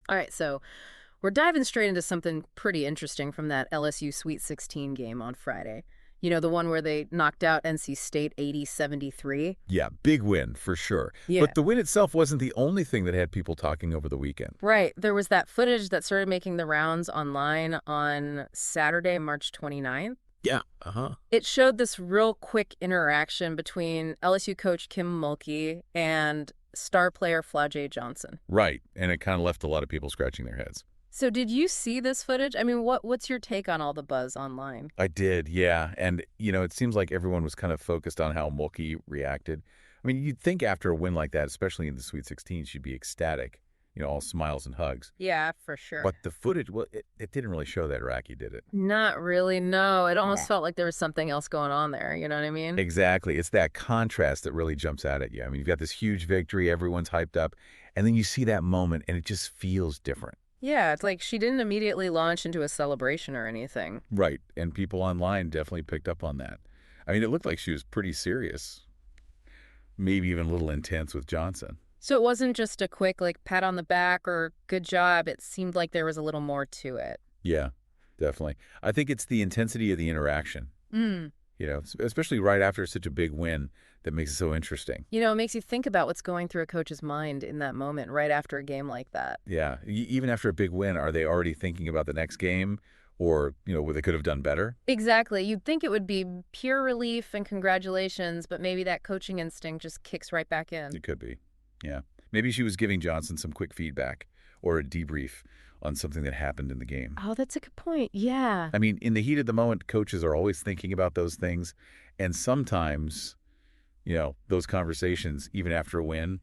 All right, so we're diving straight into something pretty interesting from that LSU Sweet 16 game on Friday. You know, the one where they knocked out NC State 80-73? Yeah, big win for sure. Yeah. But the win itself wasn't the only thing that had people talking over the weekend. Right. There was that footage that started making the rounds online on Saturday, March 29th. Yeah. Uh-huh. It showed this real quick interaction between LSU coach Kim Mulkey and star player Flau'jae Johnson. Right. And it kind of left a lot of people scratching their heads. So did you see this footage? I mean, what's your take on all the buzz online? I did, yeah. And, it seems like everyone was kind of focused on how Mulkey reacted. I mean, you'd think after a win like that, especially in the Sweet 16, she'd be ecstatic, all smiles and hugs. Yeah, for sure. But the footage, well, it didn't really show that, Racky, did it? Not really, no. It almost felt like there was something else going on there, you know what I mean? Exactly. It's that contrast that really jumps out at you. I mean, you've got this huge victory, everyone's hyped up, and then you see that moment, and it just feels different. Yeah, it's like she didn't immediately launch into a celebration or anything. Right, and people online definitely picked up on that. I mean, it looked like she was pretty serious, maybe even a little intense with Johnson. So it wasn't just a quick, pat on the back or good job. It seemed like there was a little more to it. Yeah, definitely. I think it's the intensity of the interaction, Mm. Especially right after such a big win that makes it so interesting. It makes you think about what's going through a coach's mind in that moment right after a game like that. Yeah, even after a big win, are they already thinking about the next game or, what they could have done better? Exactly. You'd think it would be pure relief and congratulations, but maybe that coaching instinct just kicks right back in. It could be, yeah. Maybe she was giving Johnson some quick feedback or a debrief on something that happened in the game. Oh, that's a good point. Yeah. I mean, in the heat of the moment, coaches are always thinking about those things. And sometimes, those conversations, even after a win,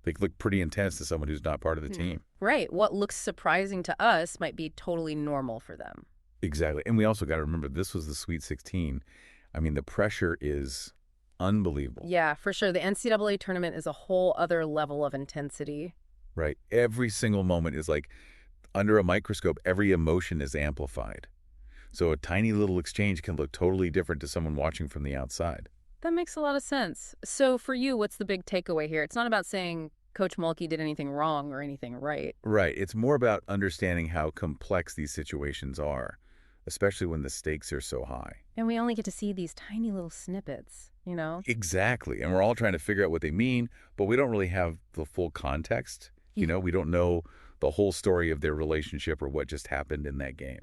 they look pretty intense to someone who's not part of the team. Right. What looks surprising to us might be totally normal for them. Exactly. And we also got to remember, this was the Sweet 16. I mean, the pressure is unbelievable. Yeah, for sure. The NCAA tournament is a whole other level of intensity. Right. Every single moment is like, under a microscope, every emotion is amplified. So a tiny little exchange can look totally different to someone watching from the outside. That makes a lot of sense. So for you, what's the big takeaway here? It's not about saying Coach Mulkey did anything wrong or anything right. Right. It's more about understanding how complex these situations are, especially when the stakes are so high. And we only get to see these tiny little snippets, Exactly. And we're all trying to figure out what they mean, but we don't really have the full context. We don't know the whole story of their relationship or what just happened in that game.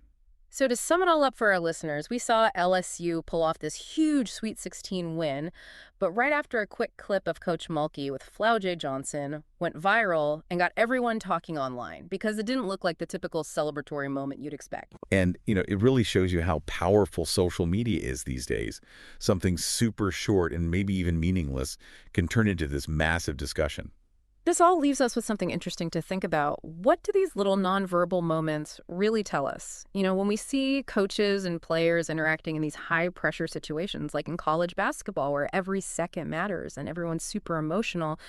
So to sum it all up for our listeners, we saw LSU pull off this huge Sweet 16 win, but right after a quick clip of Coach Mulkey with Flau'jae Johnson went viral and got everyone talking online because it didn't look like the typical celebratory moment you'd expect. And, it really shows you how powerful social media is these days. Something super short and maybe even meaningless can turn into this massive discussion. This all leaves us with something interesting to think about. What do these little nonverbal moments really tell us? When we see coaches and players interacting in these high-pressure situations, like in college basketball, where every second matters and everyone's super emotional,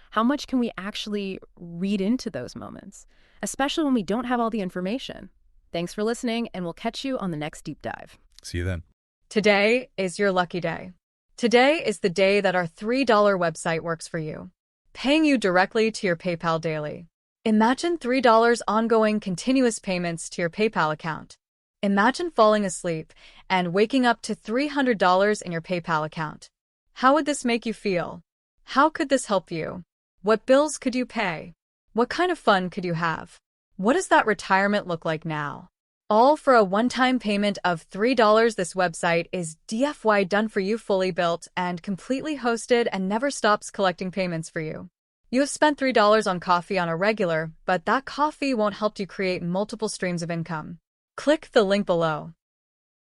how much can we actually read into those moments, especially when we don't have all the information? Thanks for listening, and we'll catch you on the next deep dive. See you then. Today is your lucky day. Today is the day that our $3 website works for you, paying you directly to your PayPal daily. Imagine $3 ongoing continuous payments to your PayPal account. Imagine falling asleep and waking up to $300 in your PayPal account. How would this make you feel? How could this help you? What bills could you pay? What kind of fun could you have? What does that retirement look like now? All for a one-time payment of $3. This website is DFY done for you, fully built and completely hosted, and never stops collecting payments for you. You have spent $3 on coffee on a regular, but that coffee won't help you create multiple streams of income. Click the link below.